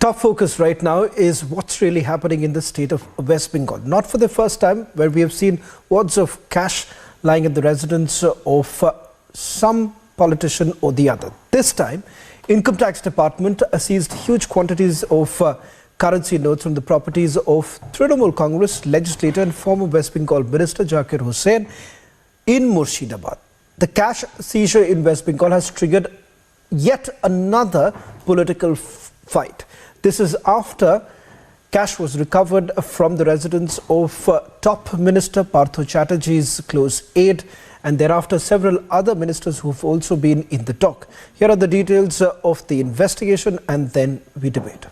Top focus right now is what's really happening in the state of West Bengal. Not for the first time, where we have seen wads of cash lying at the residence of some politician or the other. This time, Income Tax Department seized huge quantities of currency notes from the properties of Trinamool Congress legislator and former West Bengal Minister Zakir Hussain in Murshidabad. The cash seizure in West Bengal has triggered yet another political fight. This is after cash was recovered from the residence of top minister Partho Chatterjee's close aide, and thereafter several other ministers who have also been in the talk. Here are the details of the investigation, and then we debate.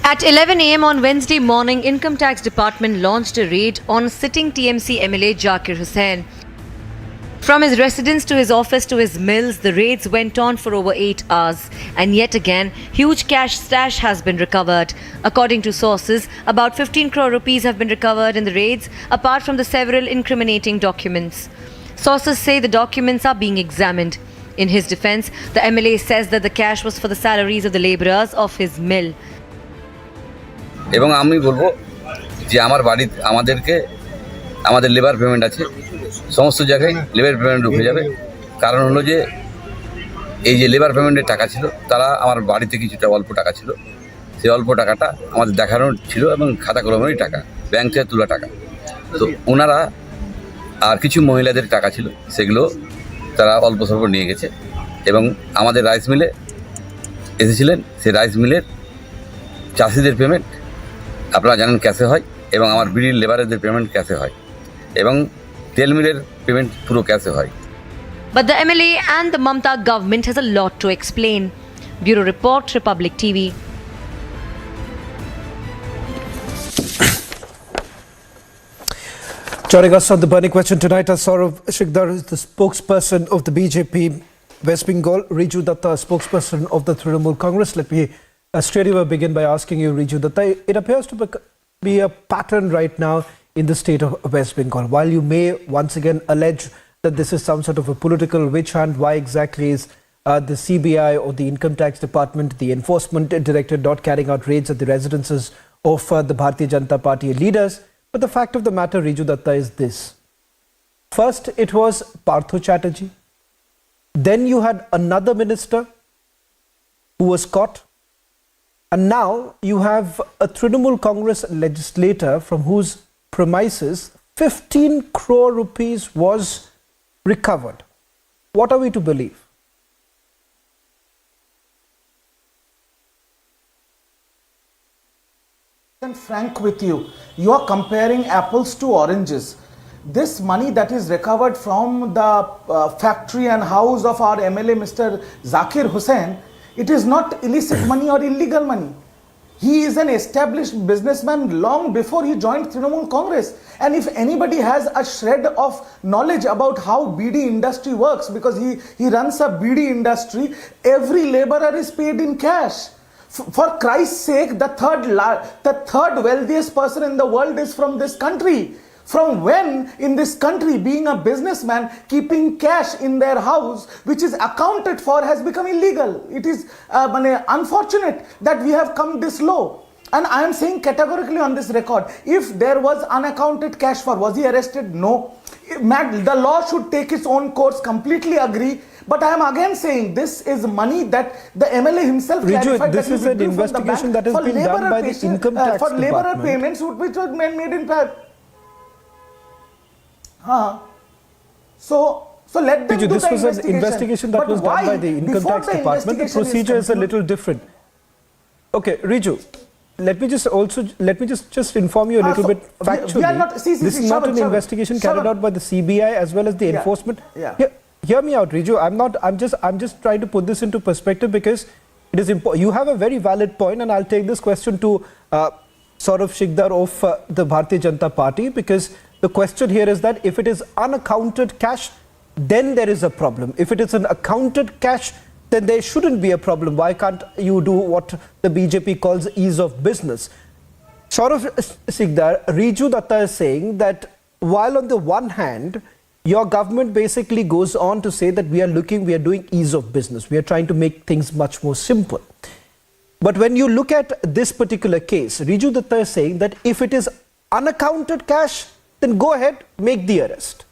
At 11 a.m. on Wednesday morning, Income Tax Department launched a raid on sitting TMC MLA Zakir Hussain. From his residence to his office to his mills, the raids went on for over 8 hours. And yet again, huge cash stash has been recovered. According to sources, about 15 crore rupees have been recovered in the raids, apart from the several incriminating documents. Sources say the documents are being examined. In his defense, the MLA says that the cash was for the salaries of the laborers of his mill. এবং আমি বলবো যে আমার বাড়িতে আমাদের labour payment আছে, সমস্ত জায়গায় লেবার পেমেন্ট ঢুকে যাবে। কারণ হলো যে এই যে লেবার পেমেন্টের টাকা ছিল, তারা আমার বাড়িতে কিছুটা অল্প টাকা ছিল, সেই অল্প টাকাটা আমাদের দেখানোর ছিল এবং খাতা কলমেরই টাকা, ব্যাংক থেকে তোলা টাকা। তো ওনারা আর কিছু মহিলাদের টাকা ছিল, সেগুলো তারা অল্প স্বল্প নিয়ে গেছে এবং আমাদের রাইস মিলে এসেছিলেন। সেই রাইস মিলের চাষিদের পেমেন্ট আপনারা জানেন ক্যাশে হয়, এবং আমার বিড়ির লেবারদের পেমেন্ট ক্যাশে হয়, এবং তেল মিলের পেমেন্ট পুরো ক্যাশে হয়। But the MLA and the Mamta government has a lot to explain. Bureau Report, Republic TV. Joining us on the burning question tonight are Saurav Shikdar, who is the spokesperson of the BJP West Bengal, Riju Datta, spokesperson of the Trinamool Congress. Let me straight away begin by asking you, Riju Datta, it appears to be a pattern right now in the state of West Bengal. While you may once again allege that this is some sort of a political witch hunt, why exactly is the CBI or the Income Tax Department, the Enforcement Directorate, not carrying out raids at the residences of the Bharatiya Janata Party leaders? But the fact of the matter, Riju Datta, is this. First, it was Partho Chatterjee. Then you had another minister who was caught. And now you have a Trinamool Congress legislator from whose premises 15 crore rupees was recovered. What are we to believe? And frank with you, you are comparing apples to oranges. This money that is recovered from the factory and house of our MLA Mr. Zakir Hussain, it is not illicit money or illegal money. He is an established businessman long before he joined Trinamool Congress. And if anybody has a shred of knowledge about how BD industry works, because he runs a BD industry, every laborer is paid in cash. For Christ's sake, the third wealthiest person in the world is from this country. From when in this country, being a businessman, keeping cash in their house, which is accounted for, has become illegal? It is unfortunate that we have come this low. And I am saying categorically on this record, if there was unaccounted cash for, was he arrested? No. The law should take its own course, completely agree. But I am again saying this is money that the MLA himself clarified. This is an investigation that has been done by the Income Tax Department. For laborer payments which were made in So let them Riju, do this the was an investigation that was done by the Income Tax Department. The procedure is a little different. Okay, Riju, let me just inform you a little bit factually. This is not an investigation carried out by the CBI as well as the enforcement. Hear me out, Riju. I'm just trying to put this into perspective, because it is important. You have a very valid point, and I'll take this question to Saurav Shikdar of the Bharatiya Janata Party, because the question here is that if it is unaccounted cash, then there is a problem. If it is an accounted cash, then there shouldn't be a problem. Why can't you do what the BJP calls ease of business? Saurav Shikdar, Riju Datta is saying that while on the one hand, your government basically goes on to say that we are doing ease of business. We are trying to make things much more simple. But when you look at this particular case, Riju Datta is saying that if it is unaccounted cash, then go ahead, make the arrest.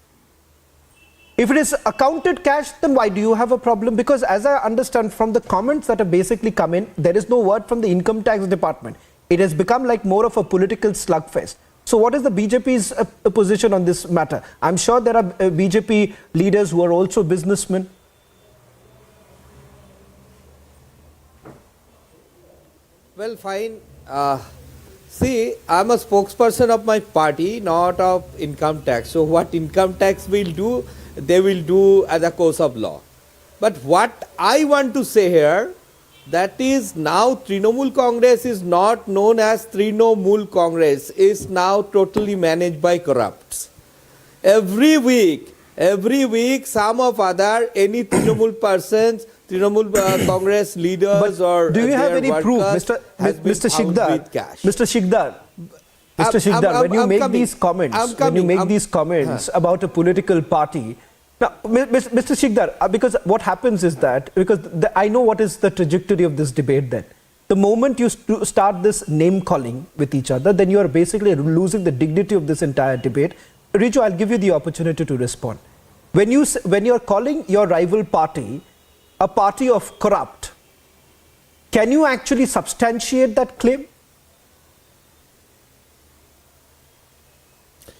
If it is accounted cash, then why do you have a problem? Because as I understand from the comments that have basically come in, there is no word from the income tax department. It has become like more of a political slugfest. So what is the BJP's position on this matter? I'm sure there are BJP leaders who are also businessmen. Well, fine. See, I'm a spokesperson of my party, not of income tax. So what income tax will do, they will do as a course of law. But what I want to say here, that is now Trinamool Congress is not known as Trinamool Congress, is now totally managed by corrupts. Every week some of other, any Trinamool persons, Trinamool Congress leaders or do you have any proof, Mr. Shikdar? Mr. Shikdar, when you make these comments about a political party, now, Mr. Shikdar, because what happens is that, because I know what is the trajectory of this debate then. The moment you start this name calling with each other, then you are basically losing the dignity of this entire debate. Riju, I'll give you the opportunity to respond. When you're calling your rival party a party of corrupt, can you actually substantiate that claim?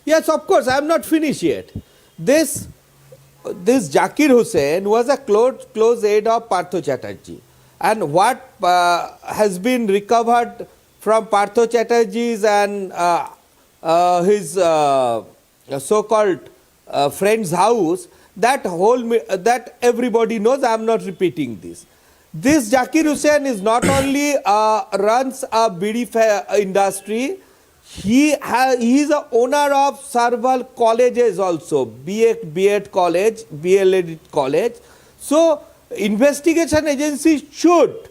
Yes, of course. I am not finished yet. This Zakir Hussain was a close aide of Partho Chatterjee. And what has been recovered from Partho Chatterjee's and his so-called friend's house, that everybody knows. I am not repeating this. This Zakir Hussain is not only runs a bidi industry, he is the owner of several colleges also, B.Ed college, B.Ed college. So investigation agencies should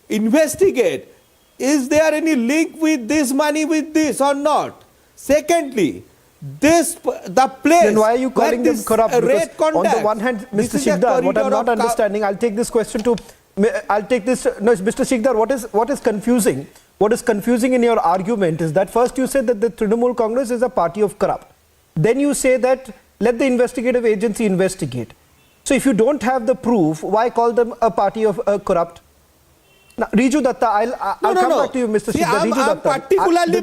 investigate, is there any link with this money with this or not? Secondly, the place. Then why are you calling them corrupt? Because on the one hand, Mr. Shikdar, what I'm not understanding, I'll take this question to, Mr. Shikdar, what is confusing? What is confusing in your argument is that first you said that the Trinamool Congress is a party of corrupt. Then you say that let the investigative agency investigate. So if you don't have the proof, why call them a party of corrupt? Now, Riju Datta, I'll come back to you, Mr. Shikdar. I'm particularly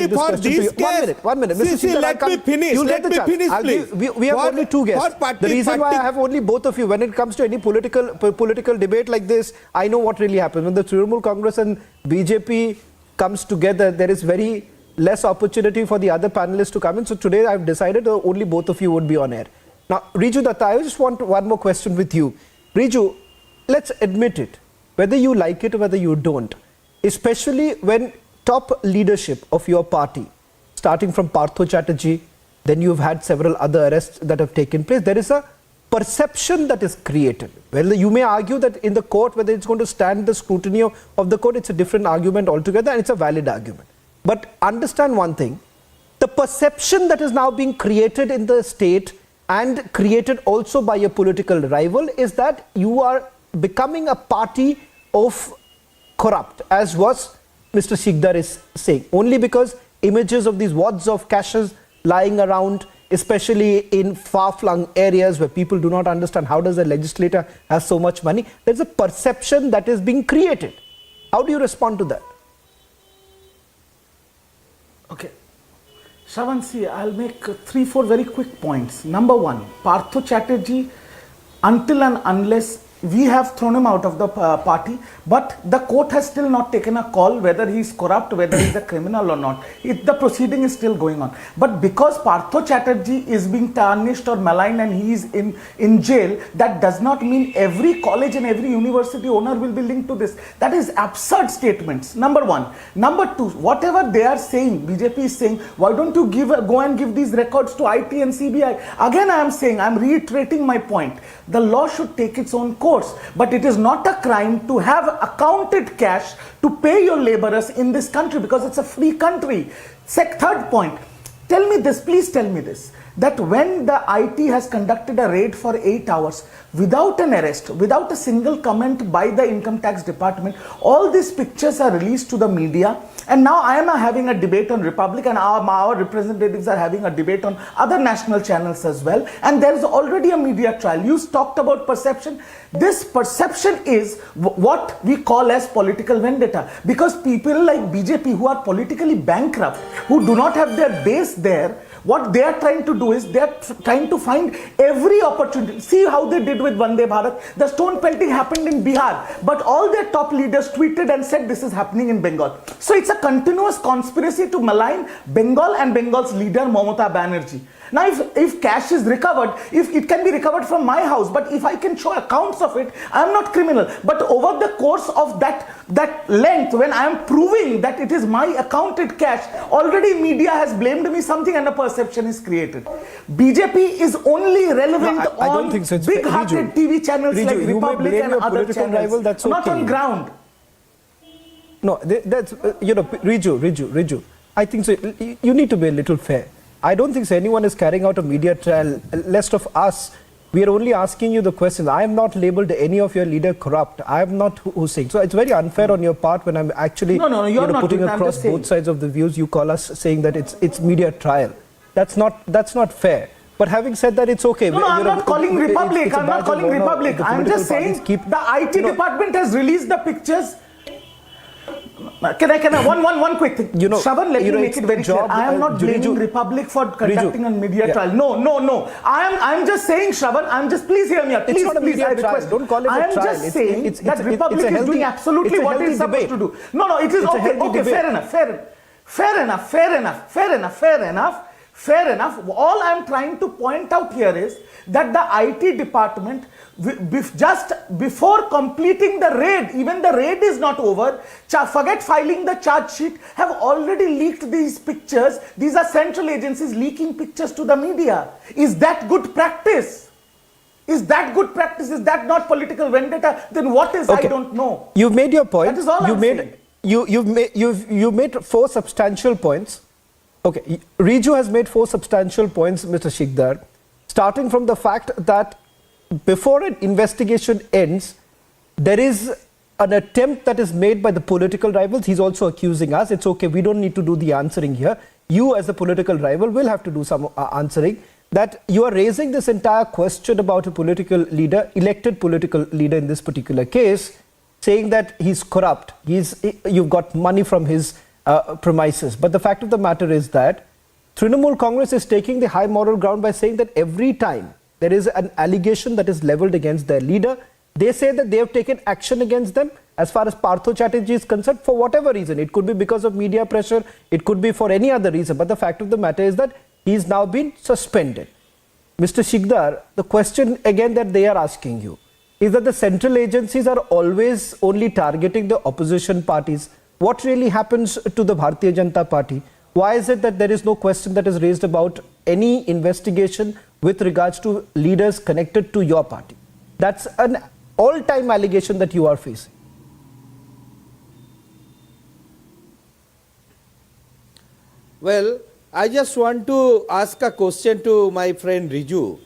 for this case. One minute. Mr. Shikdar, let me finish. Let me finish, please. We have only two guests. The reason why I have only both of you, when it comes to any political debate like this, I know what really happens. When the Trinamool Congress and BJP comes together, there is very less opportunity for the other panelists to come in. So today I've decided only both of you would be on air. Now, Riju Datta, I just want one more question with you. Riju, let's admit it. Whether you like it or whether you don't, especially when top leadership of your party, starting from Partho Chatterjee, then you've had several other arrests that have taken place, there is a perception that is created. Well, you may argue that in the court, whether it's going to stand the scrutiny of the court, it's a different argument altogether and it's a valid argument. But understand one thing, the perception that is now being created in the state and created also by a political rival is that you are becoming a party of corrupt, as was Mr. Shikdar is saying, only because images of these wads of cashes lying around, especially in far-flung areas where people do not understand how does a legislator have so much money, there's a perception that is being created. How do you respond to that? Okay. Shravan, see, I'll make 3-4 very quick points. Number one, Partho Chatterjee, until and unless we have thrown him out of the party, but the court has still not taken a call whether he is corrupt, whether he is a criminal or not. The proceeding is still going on. But because Partho Chatterjee is being tarnished or maligned and he is in jail, that does not mean every college and every university owner will be linked to this. That is absurd statements, number one. Number two, whatever they are saying, BJP is saying, why don't you go and give these records to IT and CBI? Again, I am saying, I am reiterating my point. The law should take its own course, but it is not a crime to have accounted cash to pay your laborers in this country because it's a free country. Third point, tell me this, please tell me this. that when the IT has conducted a raid for 8 hours without an arrest, without a single comment by the income tax department, all these pictures are released to the media. And now I am having a debate on Republic, and our representatives are having a debate on other national channels as well. And there is already a media trial. You talked about perception. This perception is what we call as political vendetta, because people like BJP who are politically bankrupt, who do not have their base there, what they are trying to do is they are trying to find every opportunity. See how they did with Vande Bharat. The stone pelting happened in Bihar, but all their top leaders tweeted and said this is happening in Bengal. So it's a continuous conspiracy to malign Bengal and Bengal's leader Mamata Banerjee. Now if cash is recovered, if it can be recovered from my house, but if I can show accounts of it, I am not criminal. But over the course of that length, when I am proving that it is my accounted cash, already media has blamed me something and a perception is created. BJP is only relevant I don't think so. on big-hearted TV channels like you may Republic blame and your other political channels, rival, that's not okay. on ground. No, that's, Riju, I think so. You need to be a little fair. I don't think so anyone is carrying out a media trial, less of us. We are only asking you the question. I am not labeled any of your leader corrupt. I am not Hussein. So it's very unfair on your part when I'm actually you're not putting across both sides of the views. You call us saying that it's media trial. That's not fair. But having said that, it's okay. No, I'm not calling Republic. I'm not calling Republic. I'm just saying the IT department has released the pictures. Can I one quick thing? Shravan, let me make it very clear. I am not blaming Republic for conducting a media trial. No. I'm just saying, Shravan, please hear me out. Please, I request. Don't call it a trial. I am just saying that Republic is doing absolutely what it is supposed to do. No, it is okay, fair enough. All I am trying to point out here is that the IT department, just before completing the raid, even the raid is not over, forget filing the charge sheet, have already leaked these pictures. These are central agencies leaking pictures to the media. Is that good practice? Is that good practice? Is that not political vendetta? Then what is? Okay. I don't know. You've made your point. That is all I'm saying. You've made 4 substantial points. Okay, Riju has made 4 substantial points, Mr. Shikdar, starting from the fact that before an investigation ends, there is an attempt that is made by the political rivals. He's also accusing us. It's okay, we don't need to do the answering here. You as a political rival will have to do some answering. That you are raising this entire question about a political leader, elected political leader in this particular case, saying that he's corrupt. You've got money from his premises. But the fact of the matter is that Trinamool Congress is taking the high moral ground by saying that every time there is an allegation that is leveled against their leader, they say that they have taken action against them. As far as Partho Chatterjee is concerned, for whatever reason, it could be because of media pressure, it could be for any other reason, but the fact of the matter is that he's now been suspended. Mr. Shikdar, the question again that they are asking you is that the central agencies are always only targeting the opposition parties. What really happens to the Bharatiya Janata Party? Why is it that there is no question that is raised about any investigation with regards to leaders connected to your party? That's an all-time allegation that you are facing. Well, I just want to ask a question to my friend Riju.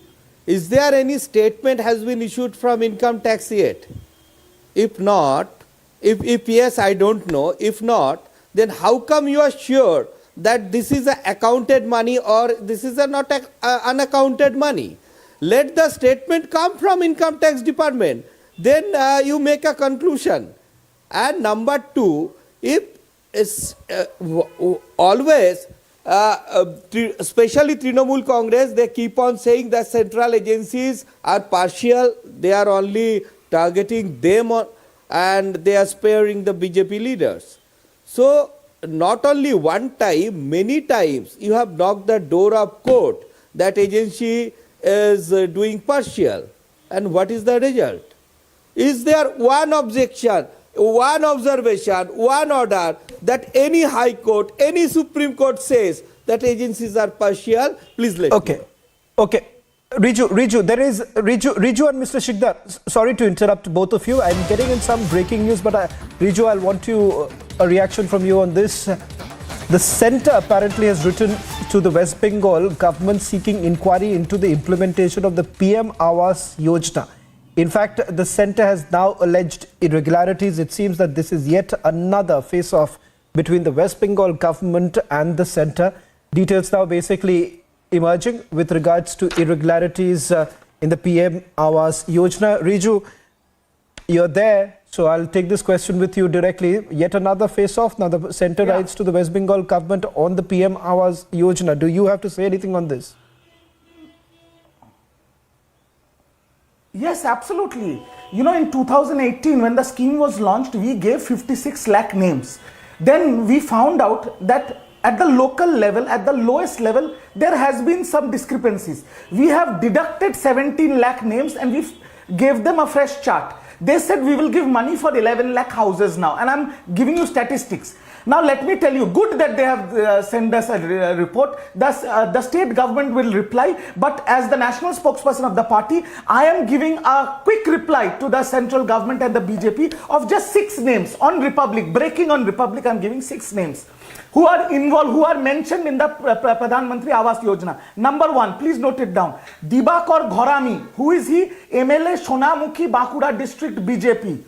Is there any statement has been issued from income tax yet? If not, if yes, I don't know. If not, then how come you are sure that this is a accounted money or this is not unaccounted money? Let the statement come from income tax department. Then you make a conclusion. And number 2, if it's always, especially Trinamool Congress, they keep on saying that central agencies are partial. They are only targeting them and they are sparing the BJP leaders. So not only one time, many times you have knocked the door of court that agency is doing partial. And what is the result? Is there one objection, one observation, one order that any high court, any Supreme Court says that agencies are partial? Please let me know. Okay. Riju, there is Riju and Mr. Shikdar. Sorry to interrupt both of you. I'm getting in some breaking news, but Riju, I'll want a reaction from you on this. The centre apparently has written to the West Bengal government seeking inquiry into the implementation of the PM Awas Yojana. In fact, the centre has now alleged irregularities. It seems that this is yet another face-off between the West Bengal government and the centre. Details now basically emerging with regards to irregularities in the PM Awas Yojana. Riju, you're there, so I'll take this question with you directly. Yet another face-off. Now the centre writes to the West Bengal government on the PM Awas Yojana. Do you have to say anything on this? Yes, absolutely. You know, in 2018, when the scheme was launched, we gave 56 lakh names. Then we found out that at the local level, at the lowest level, there has been some discrepancies. We have deducted 17 lakh names and we gave them a fresh chart. They said we will give money for 11 lakh houses now, and I'm giving you statistics. Now let me tell you, good that they have sent us a report. Thus, the state government will reply, but as the national spokesperson of the party, I am giving a quick reply to the central government and the BJP of just 6 names on Republic, breaking on Republic. I'm giving 6 names who are involved, who are mentioned in the Pradhan Mantri Awas Yojana. Number 1, please note it down. Dibakar Ghorami, who is he? MLA Sonamukhi Bankura District BJP.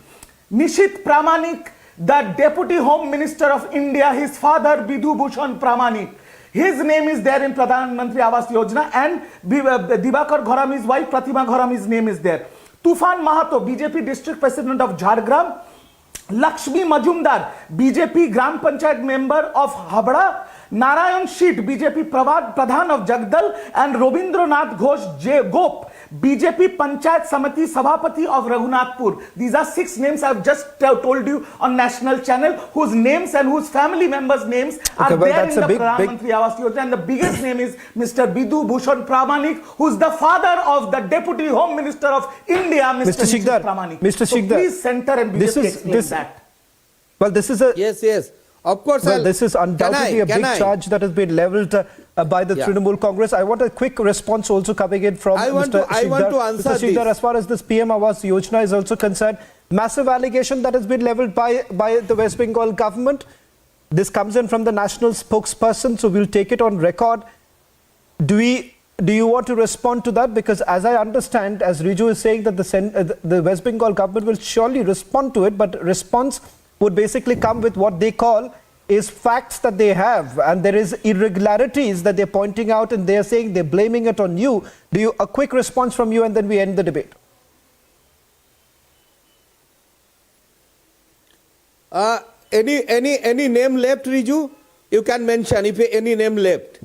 Nishit Pramanik, the Deputy Home Minister of India, his father Bidhu Bhushan Pramanik. His name is there in Pradhan Mantri Awas Yojana, and Dibakar Ghorami's wife Pratima Ghorami's name is there. Tufan Mahato, BJP District President of Jhargram. Lakshmi Majumdar, BJP Gram Panchayat member of Habda. Narayan Sheet, BJP Pradhan of Jagdal, and Robindranath Ghosh Gop, BJP Panchayat Samiti Sabhapati of Raghunathpur. These are 6 names I've just told you on national channel, whose names and whose family members' names are there in the Pradhan Mantri Awas Yojana. And the biggest name is Mr. Bidhu Bhushan Pramanik, who's the father of the Deputy Home Minister of India, Mr. Nishit Pramanik. Mr. So Shikdar, please center and BJP explain that. Well, this is a... Yes. Of course, well, this is undoubtedly a big charge that has been levelled by the Trinamool Congress. I want a quick response also coming in from Mr. Shikdar. I want to answer Mr. Shikdar, as far as this PM Awas Yojana is also concerned, massive allegation that has been levelled by the West Bengal government. This comes in from the national spokesperson, so we'll take it on record. Do you want to respond to that? Because as I understand, as Riju is saying, that the West Bengal government will surely respond to it, but response would basically come with what they call is facts that they have, and there is irregularities that they're pointing out, and they're saying they're blaming it on you. A quick response from you, and then we end the debate. Any name left, Riju? You can mention if any name left.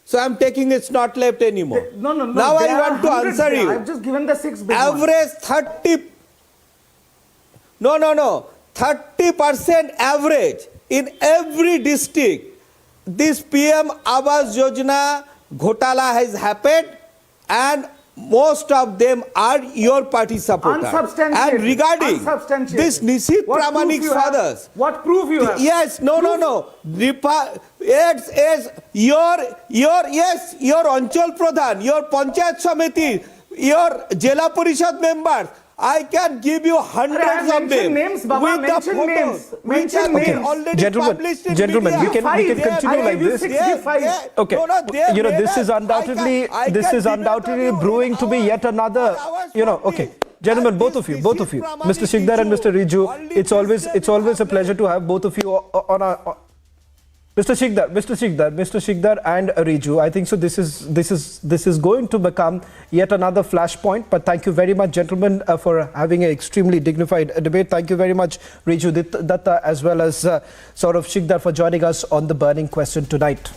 So I'm taking it's not left anymore. No. Now I want to answer you. I've just given the 6 big average 30. No. 30% average in every district. This PM Awas Yojana Ghotala has happened, and most of them are your party supporters. Unsubstantiated. And regarding this Nishit Pramanik's fathers. What proof you have? Yes, no. Yes, your Anchal Pradhan, your Panchayat Samiti, your Jela Parishad members. I can give you hundreds of them. Names, Baba, mention names. Mention names. Already published in Gentlemen, we can continue like this. Okay, you know, this is undoubtedly brewing to be yet another. Okay, gentlemen, both of you, Mr. Shikdar and Mr. Riju, it's always a pleasure to have both of you on our. Mr. Shikdar and Riju, I think so this is going to become yet another flashpoint, but thank you very much, gentlemen, for having an extremely dignified debate. Thank you very much, Riju Datta, as well as Saurav Shikdar, for joining us on the burning question tonight.